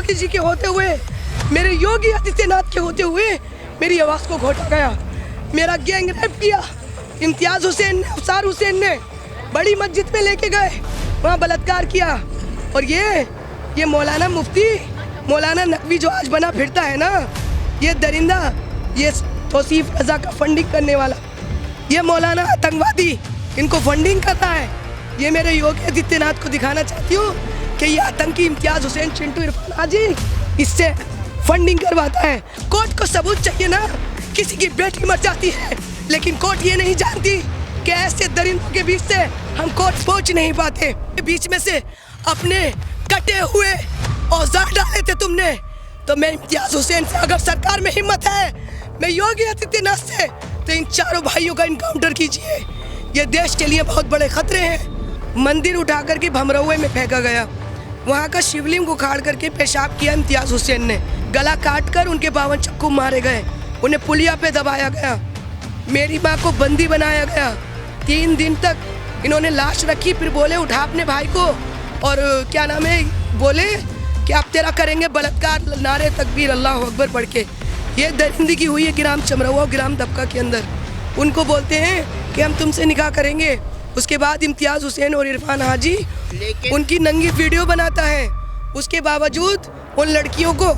मोदी जी के होते हुए, मेरे योगी आदित्यनाथ के होते हुए मेरी आवाज़ को घोटा गया। मेरा गैंग रेप किया इम्तियाज़ हुसैन ने, अफसार हुसैन ने, बड़ी मस्जिद में लेके गए, वहाँ बलात्कार किया। और ये मौलाना मुफ्ती, मौलाना नकवी जो आज बना फिरता है ना, ये दरिंदा, ये तौसीफ रज़ा का फंडिंग करने वाला, ये मौलाना आतंकवादी इनको फंडिंग करता है। ये मेरे योगी आदित्यनाथ को दिखाना चाहती हूँ कि ये आतंकी इम्तियाज़ हुसैन, चिंटू, इरफान हाजी इससे फंडिंग करवाता है। कोर्ट को सबूत चाहिए ना, किसी की बेटी मर जाती है लेकिन कोर्ट ये नहीं जानती कि ऐसे दरिंदों के बीच से हम कोर्ट पहुँच नहीं पाते। बीच में से अपने कटे हुए औजार डाले थे तुमने, तो मैं इम्तियाज़ हुसैन से, अगर सरकार में हिम्मत है, मैं योगी आदित्यनाथ से, तो इन चारों भाइयों का इनकाउंटर कीजिए। ये देश के लिए बहुत बड़े खतरे हैं। मंदिर उठा करके भमरौए में फेंका गया, वहाँ का शिवलिंग उखाड़ करके पेशाब किया इम्तियाज़ हुसैन ने, गला काट कर उनके 52 चक्कू मारे गए, उन्हें पुलिया पे दबाया गया, मेरी माँ को बंदी बनाया गया। 3 दिन तक इन्होंने लाश रखी, फिर बोले उठा अपने भाई को, और क्या नाम है, बोले कि आप तेरा करेंगे बलात्कार, नारे तकबीर अल्लाह अकबर पढ़ के। ये दरिंदगी हुई है ग्राम चमरौआ, ग्राम दबका के अंदर। उनको बोलते हैं कि हम तुमसे निकाह करेंगे। उसके बाद इम्तियाज़ हुसैन और इरफान हाजी उनकी नंगी वीडियो बनाता है। उसके बावजूद उन लड़कियों को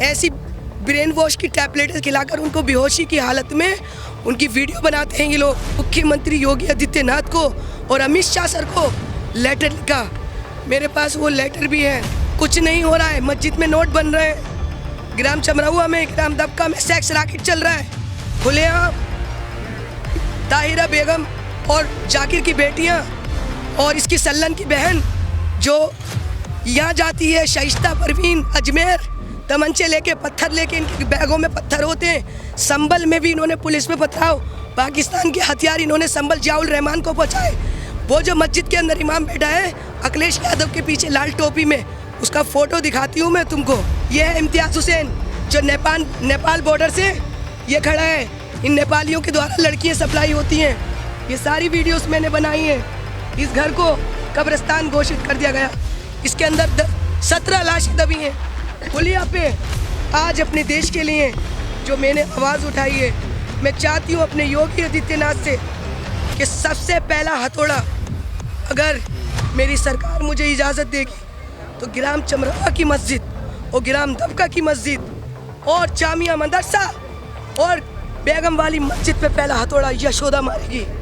ऐसी ब्रेन वॉश की टैबलेट खिलाकर उनको बेहोशी की हालत में उनकी वीडियो बनाते हैं ये लोग। मुख्यमंत्री योगी आदित्यनाथ को और अमित शाह सर को लेटर लिखा, मेरे पास वो लेटर भी है। कुछ नहीं हो रहा है, मस्जिद में नोट बन रहे हैं, ग्राम चमरौआ में, ग्राम दबका में सेक्स रैकेट चल रहा है खुलेआम। ताहिरा बेगम और जाकिर की बेटियां और इसकी सल्लन की बहन जो यहाँ जाती है, शाइस्ता परवीन अजमेर, तमंचे लेके, पत्थर लेके, इनके बैगों में पत्थर होते हैं। संभल में भी इन्होंने पुलिस में पथराव, पाकिस्तान के हथियार इन्होंने संभल जियाउल रहमान को पहुँचाए। वो जो मस्जिद के अंदर इमाम बैठा है अखिलेश यादव के पीछे लाल टोपी में, उसका फ़ोटो दिखाती हूँ मैं तुमको। ये है इम्तियाज़ हुसैन जो नेपाल बॉर्डर से ये खड़ा है। इन नेपालियों के द्वारा लड़कियाँ सप्लाई होती हैं। ये सारी वीडियोस मैंने बनाई हैं। इस घर को कब्रिस्तान घोषित कर दिया गया। इसके अंदर 17 लाशें दबी हैं पुलिया पे। आज अपने देश के लिए जो मैंने आवाज़ उठाई है, मैं चाहती हूँ अपने योगी आदित्यनाथ से कि सबसे पहला हथौड़ा, अगर मेरी सरकार मुझे इजाज़त देगी तो ग्राम चमरौआ की मस्जिद और ग्राम दबका की मस्जिद और जामिया मदरसा और बेगम वाली मस्जिद पे पहला हथौड़ा यशोदा मारेगी। हाँ।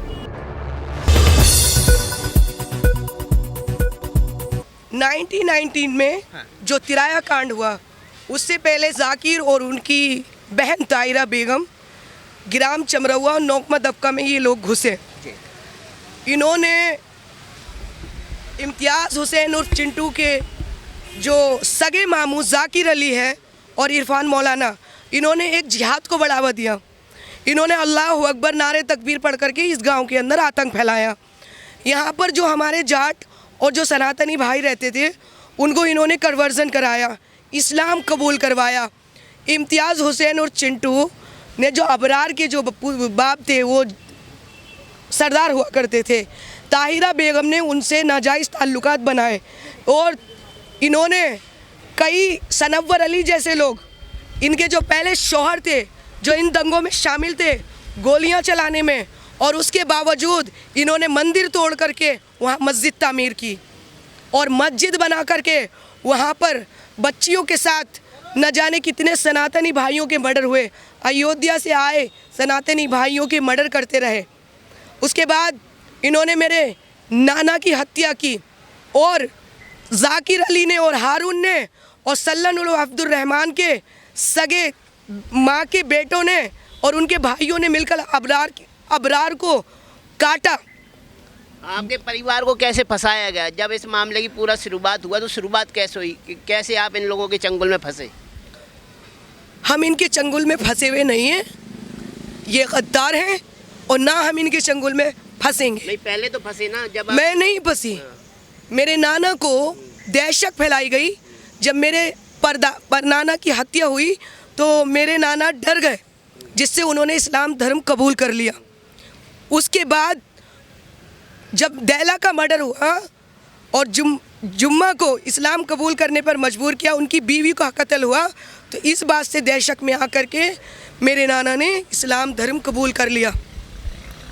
1919 में जो तिराया कांड हुआ, उससे पहले जाकिर और उनकी बहन ताहिरा बेगम ग्राम चमरौआ और नौकमा दबका में ये लोग घुसे। इन्होंने इम्तियाज़ हुसैन और चिंटू के जो सगे मामू जाकिर अली है और इरफान मौलाना, इन्होंने एक जिहाद को बढ़ावा दिया। इन्होंने अल्लाह अकबर नारे तकबीर पढ़ करके इस गांव के अंदर आतंक फैलाया। यहाँ पर जो हमारे जाट और जो सनातनी भाई रहते थे उनको इन्होंने कन्वर्जन कराया, इस्लाम कबूल करवाया। इम्तियाज़ हुसैन और चिंटू ने जो अबरार के जो बाप थे वो सरदार हुआ करते थे। ताहिरा बेगम ने उनसे नाजायज़ ताल्लुकात बनाए और इन्होंने कई सनव्वर अली जैसे लोग, इनके जो पहले शौहर थे, जो इन दंगों में शामिल थे गोलियां चलाने में, और उसके बावजूद इन्होंने मंदिर तोड़ करके वहाँ मस्जिद तामीर की और मस्जिद बना करके वहाँ पर बच्चियों के साथ न जाने कितने सनातनी भाइयों के मर्डर हुए। अयोध्या से आए सनातनी भाइयों के मर्डर करते रहे। उसके बाद इन्होंने मेरे नाना की हत्या की और जाकिर अली ने और हारून ने और सल्लन उल अब्दुल रहमान के सगे माँ के बेटों ने और उनके भाइयों ने मिलकर अबरार को काटा। आपके परिवार को कैसे फंसाया गया? जब इस मामले की पूरा शुरुआत हुआ तो शुरुआत कैसे हुई, कैसे आप इन लोगों के चंगुल में फंसे? हम इनके चंगुल में फंसे हुए नहीं हैं, ये गद्दार हैं और ना हम इनके चंगुल में फंसेंगे। नहीं, पहले तो फंसे ना जब मैं नहीं फंसी। मेरे नाना को दहशत फैलाई गई। जब मेरे परनाना की हत्या हुई तो मेरे नाना डर गए, जिससे उन्होंने इस्लाम धर्म कबूल कर लिया। उसके बाद जब दैला का मर्डर हुआ और जुम्मा को इस्लाम कबूल करने पर मजबूर किया, उनकी बीवी का कत्ल हुआ, तो इस बात से दहशत में आकर के मेरे नाना ने इस्लाम धर्म कबूल कर लिया।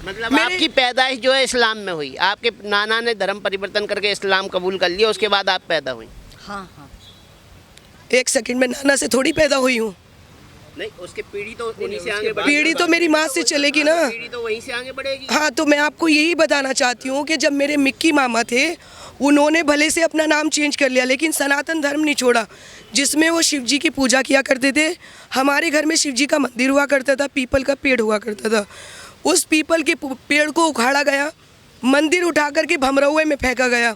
मतलब आपकी पैदाइश जो है इस्लाम में हुई, आपके नाना ने धर्म परिवर्तन करके इस्लाम कबूल कर लिया, उसके बाद आप पैदा हुई। हाँ हाँ। एक सेकंड में नाना से थोड़ी पैदा हुई हूँ, नहीं उसके पीढ़ी तो उन्हीं से आगे बढ़ेगी। पीढ़ी तो मेरी माँ से चलेगी ना। पीढ़ी तो वहीं से आगे बढ़ेगी। हाँ, तो मैं आपको यही बताना चाहती हूँ कि जब मेरे मिक्की मामा थे, उन्होंने भले से अपना नाम चेंज कर लिया, लेकिन सनातन धर्म नहीं छोड़ा, जिसमें वो शिव जी की पूजा किया करते थे। हमारे घर में शिव जी का मंदिर हुआ करता था, पीपल का पेड़ हुआ करता था। उस पीपल के पेड़ को उखाड़ा गया, मंदिर उठा करके भमरौए में फेंका गया,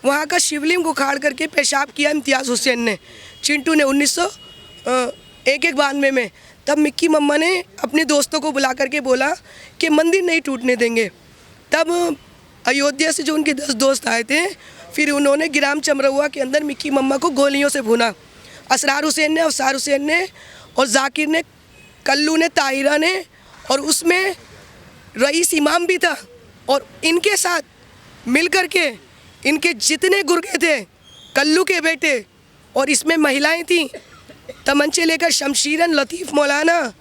वहाँ का शिवलिंग उखाड़ करके पेशाब किया इम्तियाज़ हुसैन ने, चिंटू ने 1991 में। तब मिक्की मम्मा ने अपने दोस्तों को बुला करके बोला कि मंदिर नहीं टूटने देंगे। तब अयोध्या से जो उनके 10 दोस्त आए थे, फिर उन्होंने ग्राम चमरौआ के अंदर मिक्की मम्मा को गोलियों से भुना। असरार हुसैन ने, अफसार हुसैन ने और जाकिर ने, कल्लू ने, ताहिरा ने, और उसमें रईस इमाम भी था। और इनके साथ मिल कर के इनके जितने गुर्गे थे, कल्लू के बेटे, और इसमें महिलाएं थीं, तमंचे लेकर शमशीरन, लतीफ़ मौलाना,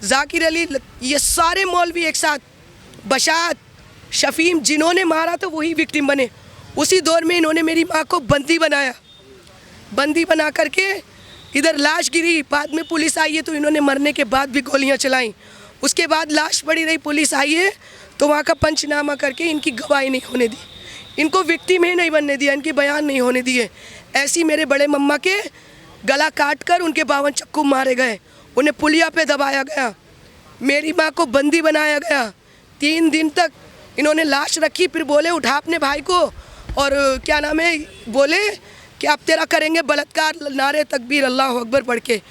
जाकिर अली, ये सारे मौलवी एक साथ, बशात, शफीम, जिन्होंने मारा तो वही विक्टिम बने। उसी दौर में इन्होंने मेरी माँ को बंदी बनाया, बंदी बना करके इधर लाश गिरी। बाद में पुलिस आई है तो इन्होंने मरने के बाद भी गोलियां चलाई। उसके बाद लाश पड़ी रही, पुलिस आई है तो वहाँ का पंचनामा करके इनकी गवाही नहीं होने दी, इनको विक्टिम ही नहीं बनने दिया, इनके बयान नहीं होने दिए। ऐसी मेरे बड़े मम्मा के गला काट कर उनके 52 चक्कू मारे गए, उन्हें पुलिया पे दबाया गया, मेरी माँ को बंदी बनाया गया। 3 दिन तक इन्होंने लाश रखी, फिर बोले उठा अपने भाई को, और क्या नाम है, बोले कि आप तेरा करेंगे बलात्कार, नारे तकबीर अल्लाह अकबर पढ़ के।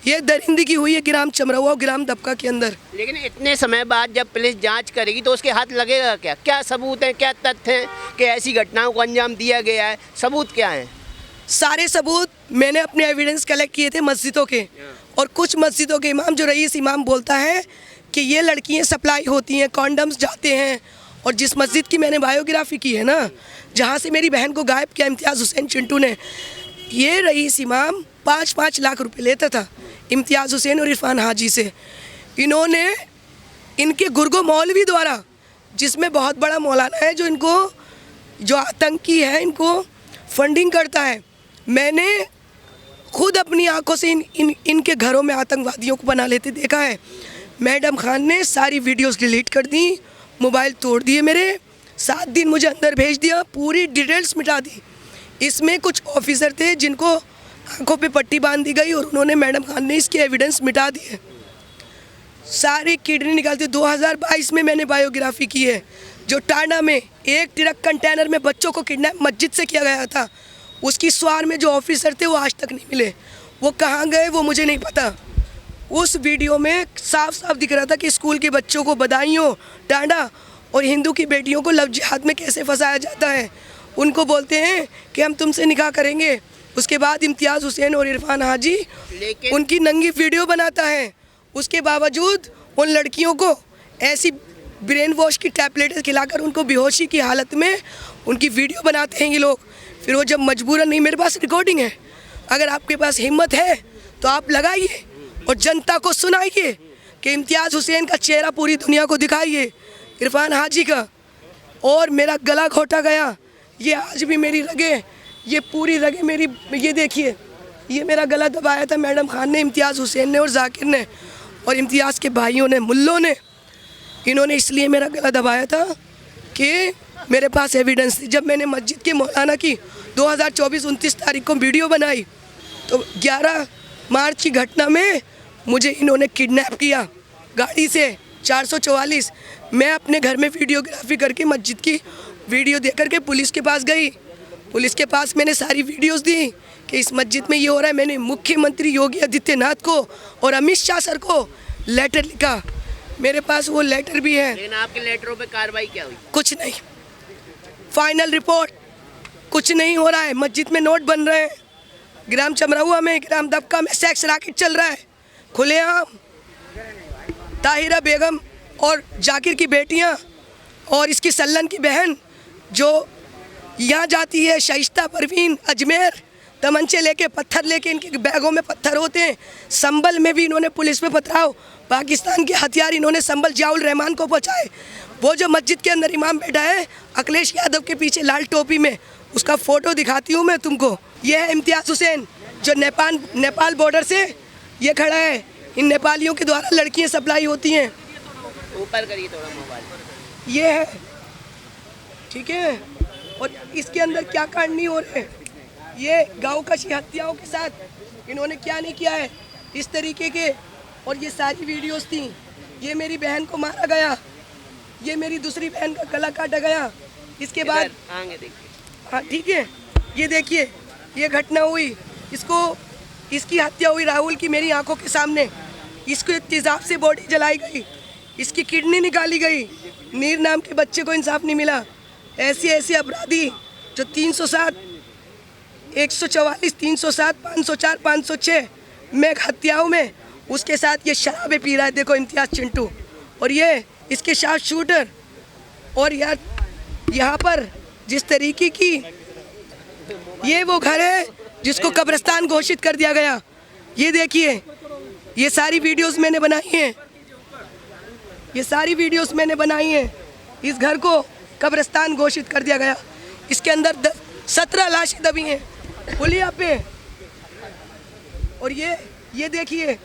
ये दरिंदगी हुई है ग्राम चमरौआ, ग्राम दबका के अंदर। लेकिन इतने समय बाद जब पुलिस जांच करेगी तो उसके हाथ लगेगा क्या? क्या सबूत हैं, क्या तथ्य हैं कि ऐसी घटनाओं को अंजाम दिया गया है? सबूत क्या है? सारे सबूत मैंने अपने एविडेंस कलेक्ट किए थे मस्जिदों के, और कुछ मस्जिदों के इमाम, जो रईस इमाम बोलता है कि ये लड़कियाँ सप्लाई होती हैं, कॉन्डम्स जाते हैं। और जिस मस्जिद की मैंने बायोग्राफी की है ना, जहाँ से मेरी बहन को गायब किया इम्तियाज़ हुसैन चिंटू ने, ये रईस इमाम 5-5 लाख रुपए लेता था इम्तियाज़ हुसैन और इरफान हाजी से। इन्होंने इनके गुरगो मौलवी द्वारा, जिसमें बहुत बड़ा मौलाना है जो इनको, जो आतंकी है, इनको फंडिंग करता है। मैंने खुद अपनी आंखों से इनके घरों में आतंकवादियों को बना लेते देखा है। मैडम खान ने सारी वीडियोस डिलीट कर दी, मोबाइल तोड़ दिए मेरे, 7 दिन मुझे अंदर भेज दिया, पूरी डिटेल्स मिटा दी। इसमें कुछ ऑफिसर थे जिनको आंखों पे पट्टी बांध दी गई, और उन्होंने, मैडम खान ने इसके एविडेंस मिटा दिए, सारी किडनी निकालती। 2022 में मैंने बायोग्राफी की है, जो टांडा में एक ट्रक कंटेनर में बच्चों को किडनैप मस्जिद से किया गया था, उसकी स्वार में जो ऑफिसर थे वो आज तक नहीं मिले। वो कहाँ गए वो मुझे नहीं पता। उस वीडियो में साफ साफ दिख रहा था कि स्कूल के बच्चों को बदायूं, टांडा और हिंदू की बेटियों को लव जिहाद में कैसे फंसाया जाता है। उनको बोलते हैं कि हम तुमसे निकाह करेंगे, उसके बाद इम्तियाज़ हुसैन और इरफान हाजी उनकी नंगी वीडियो बनाता है। उसके बावजूद उन लड़कियों को ऐसी ब्रेन वॉश की टैबलेट खिलाकर उनको बेहोशी की हालत में उनकी वीडियो बनाते हैं ये लोग। फिर वो जब मजबूरन, नहीं, मेरे पास रिकॉर्डिंग है, अगर आपके पास हिम्मत है तो आप लगाइए और जनता को सुनाइए कि इम्तियाज़ हुसैन का चेहरा पूरी दुनिया को दिखाइए, इरफान हाजी का। और मेरा गला घोटा गया, ये आज भी मेरी रगें, ये पूरी रगें मेरी, ये देखिए, ये मेरा गला दबाया था मैडम खान ने, इम्तियाज़ हुसैन ने और जाकिर ने, और इम्तियाज़ के भाइयों ने, मुल्लों ने। इन्होंने इसलिए मेरा गला दबाया था कि मेरे पास एविडेंस थी। जब मैंने मस्जिद के मौलाना की 2024 29 तारीख को वीडियो बनाई तो 11 मार्च की घटना में मुझे इन्होंने किडनैप किया गाड़ी से 444। मैं अपने घर में वीडियोग्राफी करके मस्जिद की वीडियो दे करके पुलिस के पास गई। पुलिस के पास मैंने सारी वीडियोस दी कि इस मस्जिद में ये हो रहा है। मैंने मुख्यमंत्री योगी आदित्यनाथ को और अमित शाह सर को लेटर लिखा, मेरे पास वो लेटर भी है। लेकिन आपके लेटरों पे कार्रवाई क्या हुई? कुछ नहीं, फाइनल रिपोर्ट कुछ नहीं हो रहा है। मस्जिद में नोट बन रहे हैं, ग्राम चमरौआ में, ग्राम दबका में सेक्स रैकेट चल रहा है खुलेआम। ताहिरा बेगम और जाकिर की बेटियां और इसकी सल्लन की बहन जो यहाँ जाती है शाइस्ता परवीन अजमेर, तमंचे लेके, पत्थर लेके, इनके बैगों में पत्थर होते हैं। संभल में भी इन्होंने पुलिस पे पथराव, पाकिस्तान के हथियार इन्होंने संभल जियाउल रहमान को पहुँचाए। वो जो मस्जिद के अंदर इमाम बैठा है अखिलेश यादव के पीछे लाल टोपी में, उसका फ़ोटो दिखाती हूँ मैं तुमको। ये है इम्तियाज़ हुसैन जो नेपाल बॉर्डर से ये खड़ा है। इन नेपालियों के द्वारा लड़कियाँ सप्लाई होती हैं। ऊपर करिए थोड़ा मोबाइल। ये है, ठीक है। और इसके अंदर क्या कांड नहीं हो रहे, ये गाँव का हत्याओं के साथ इन्होंने क्या नहीं किया है इस तरीके के। और ये सारी वीडियोस थी। ये मेरी बहन को मारा गया, ये मेरी दूसरी बहन का गला काटा गया। इसके बाद आगे देखिए, हाँ ठीक है, ये देखिए ये घटना हुई, इसकी हत्या हुई राहुल की मेरी आंखों के सामने। इसको तेजाब से बॉडी जलाई गई, इसकी किडनी निकाली गई। नीर नाम के बच्चे को इंसाफ नहीं मिला। ऐसे अपराधी जो 307, 144, 307, 504, 506 में हत्याओं में, उसके साथ ये शराबें पी रहा है। देखो इम्तियाज़ चिंटू, और ये इसके साथ शूटर। और यार यहाँ पर जिस तरीके की, ये वो घर है जिसको कब्रिस्तान घोषित कर दिया गया। ये देखिए, ये सारी वीडियोस मैंने बनाई हैं, ये सारी वीडियोस मैंने बनाई हैं। इस घर को कब्रिस्तान घोषित कर दिया गया। इसके अंदर 17 लाशें दबी हैं पुलिया पे। और ये देखिए,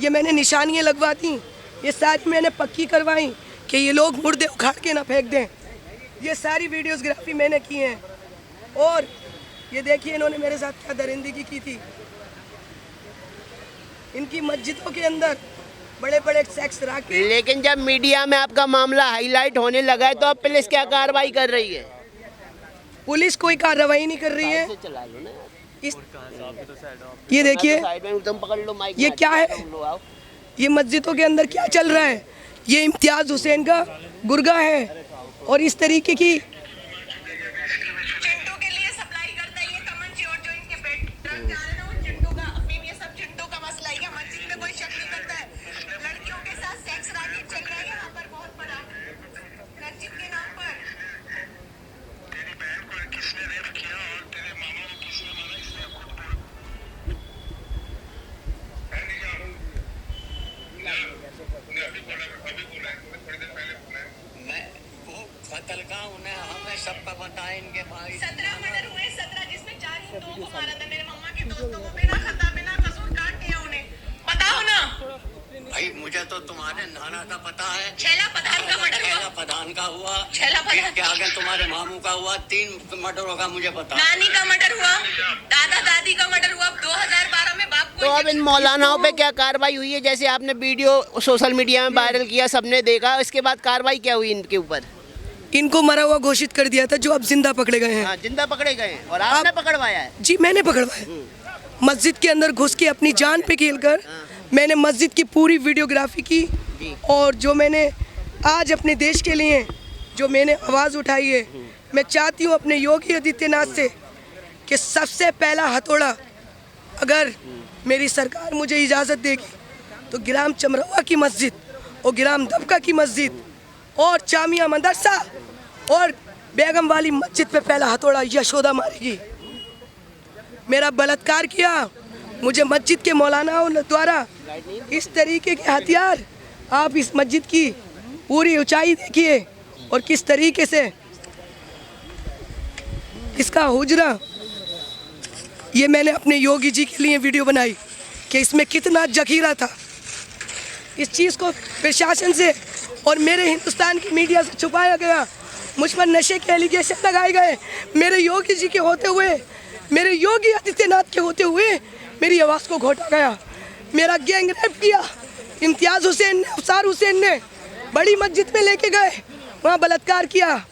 ये मैंने निशानियाँ लगवा दी, ये सारी मैंने पक्की करवाई कि ये लोग मुर्दे उखाड़ के ना फेंक दें। ये सारी वीडियोग्राफी मैंने की है। और ये देखिए इन्होंने मेरे साथ क्या दरिंदगी की थी। इनकी मस्जिदों के अंदर बड़े बड़े सेक्स राके। लेकिन जब मीडिया में आपका मामला हाईलाइट होने लगा है तो अब पुलिस क्या कार्रवाई कर रही है? पुलिस कोई कार्रवाई नहीं कर रही है। चला लो ना इस ये देखिए, तुम पकड़ लो माइक। ये क्या है, ये मस्जिदों के अंदर क्या चल रहा है? ये इम्तियाज़ हुसैन का गुर्गा है। और इस तरीके की चिंटू के लिए सप्लाई करता है ये तमंचे, और जो इनके पेट ट्रक जा रहे हैं ना वो चिंटू का, अफीम, ये सब चिंटू का मसला है। ये मस्जिद में कोई शक नहीं करता है। लड़कियों के साथ सेक्स रैकेट चल रहा है यहाँ पर बहुत बड़ा, मस्जिद के नाम पर। तेरी बहन को किसने रेप किया और तेरे मामा को किसने मारा, इसने खुद बोला। अभी बोला थोड़ी देर पहले बोला है। मैं वो कत्ल का उन्हें हमें सबका बताया इनके भाई। 17 मर्डर हुए, 17 जिसमें 4 हिंदुओं को मारा था। मेरे मम्मा के दोस्तों को बिना खता बिना कसूर काट दिया उन्हें। बताओ ना भाई, मुझे तो तुम्हारे नाना का पता है। छैला प्रधान का मर्डर हुआ, छैला प्रधान का हुआ, छैला प्रधान फिर के आगे तुम्हारे मामू का हुआ, 3 मर्डर होगा मुझे पता। नानी का मर्डर हुआ, दादा दादी का मर्डर हुआ। 2012 में बाप को। तो अब इन मौलानाओं पे क्या कार्रवाई हुई है? जैसे आपने वीडियो सोशल मीडिया में वायरल किया, सबने देखा, इसके बाद कार्रवाई क्या हुई इनके ऊपर? इनको मरा हुआ घोषित कर दिया था, जो अब जिंदा पकड़े गए हैं। हाँ, जिंदा पकड़े गए हैं। और आपने पकड़वाया है? जी मैंने पकड़वाया। मस्जिद के अंदर घुस के अपनी जान पे खेलकर मैंने मस्जिद की पूरी वीडियोग्राफी की। और जो मैंने आज अपने देश के लिए जो मैंने आवाज़ उठाई है, मैं चाहती हूँ अपने योगी आदित्यनाथ से कि सबसे पहला हथौड़ा अगर मेरी सरकार मुझे इजाज़त देगी तो ग्राम चमरवा की मस्जिद और ग्राम दबका की मस्जिद और जामिया मदरसा और बेगम वाली मस्जिद पे पहला हथौड़ा यशोदा मारेगी। मेरा बलात्कार किया, मुझे मस्जिद के मौलानाओं द्वारा इस तरीके के हथियार। आप इस मस्जिद की पूरी ऊंचाई देखिए और किस तरीके से इसका हुजरा, ये मैंने अपने योगी जी के लिए वीडियो बनाई कि इसमें कितना जखीरा था। इस चीज़ को प्रशासन से और मेरे हिंदुस्तान की मीडिया से छुपाया गया। मुझ पर नशे के एलिगेशन लगाए गए। मेरे योगी जी के होते हुए, मेरे योगी आदित्यनाथ के होते हुए मेरी आवाज़ को घोटा गया। मेरा गैंग रेप किया इम्तियाज़ हुसैन ने, अफसार हुसैन ने। बड़ी मस्जिद में लेके गए, वहाँ बलात्कार किया।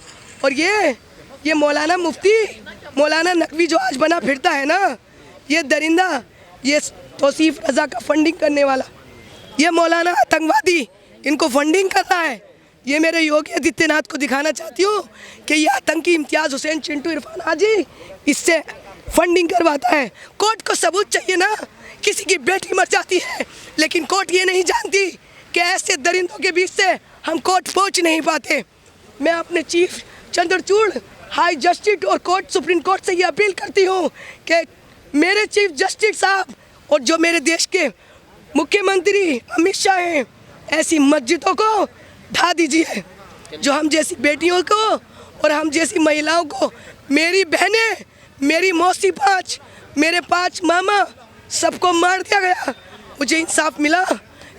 और ये मौलाना मुफ्ती, मौलाना नकवी जो आज बना फिरता है ना, ये दरिंदा, ये तौसीफ रज़ा का फंडिंग करने वाला, ये मौलाना आतंकवादी इनको फंडिंग कर रहा है। ये मेरे योगी आदित्यनाथ को दिखाना चाहती हूँ कि ये आतंकी इम्तियाज़ हुसैन, चिंटू इरफान हाजी इससे फंडिंग करवाता है। कोर्ट को सबूत चाहिए ना। किसी की बेटी मर जाती है लेकिन कोर्ट ये नहीं जानती कि ऐसे दरिंदों के बीच से हम कोर्ट पहुँच नहीं पाते। मैं अपने चीफ चंद्रचूड़ हाई जस्टिस और कोर्ट सुप्रीम कोर्ट से ये अपील करती हूँ कि मेरे चीफ जस्टिस साहब और जो मेरे देश के मुख्यमंत्री अमित शाह हैं, ऐसी मस्जिदों को ढा दीजिए जो हम जैसी बेटियों को और हम जैसी महिलाओं को, मेरी बहनें, मेरी मौसी 5, मेरे 5 मामा, सबको मार दिया गया। मुझे इंसाफ मिला।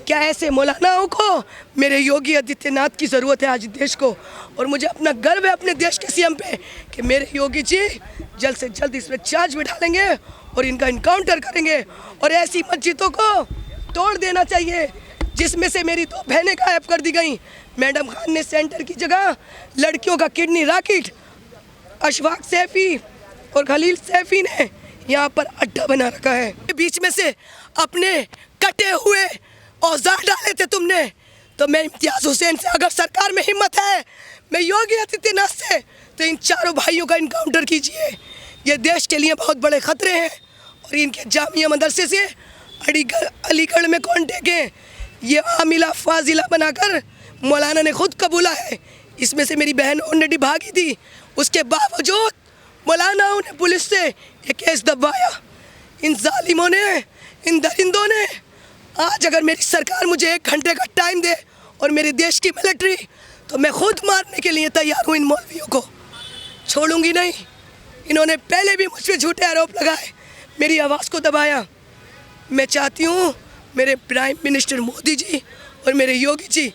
क्या ऐसे मौलानाओं को मेरे योगी आदित्यनाथ की ज़रूरत है आज देश को, और मुझे अपना गर्व है अपने देश के सीएम पे कि मेरे योगी जी जल्द से जल्द इसमें चार्ज बिठालेंगे और इनका इनकाउंटर करेंगे और ऐसी मस्जिदों को तोड़ देना चाहिए जिसमें से मेरी 2 बहनें गायब कर दी गई। मैडम खान ने सेंटर की जगह लड़कियों का किडनी रॉकेट अशफाक सैफी और खलील सैफी ने यहाँ पर अड्डा बना रखा है। बीच में से अपने कटे हुए औजार डाले थे तुमने, तो मैं इम्तियाज हुसैन से, अगर सरकार में हिम्मत है, मैं योगी आदित्यनाथ से, तो इन चारों भाइयों का इनकाउंटर कीजिए। ये देश के लिए बहुत बड़े खतरे हैं और इनके जामिया मदरसे से अलीगढ़ में कॉन्टेक्ट है। ये आमिला फाजिला बनाकर मौलाना ने खुद कबूला है। इसमें से मेरी बहन ऑलरेडी भागी थी, उसके बावजूद मौलानाओं ने पुलिस से ये केस दबवाया। इन जालिमों ने, इन दरिंदों ने, आज अगर मेरी सरकार मुझे 1 घंटे का टाइम दे और मेरे देश की मिलिट्री, तो मैं खुद मारने के लिए तैयार हूँ। इन मौलवियों को छोड़ूंगी नहीं। इन्होंने पहले भी मुझ पर झूठे आरोप लगाए, मेरी आवाज़ को दबाया। मैं चाहती हूँ मेरे प्राइम मिनिस्टर मोदी जी और मेरे योगी जी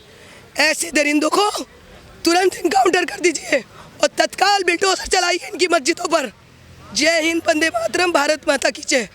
ऐसे दरिंदों को तुरंत इनकाउंटर कर दीजिए और तत्काल बिल्डोजर चलाइए इनकी मस्जिदों पर। जय हिंद, वंदे मातरम, भारत माता की जय।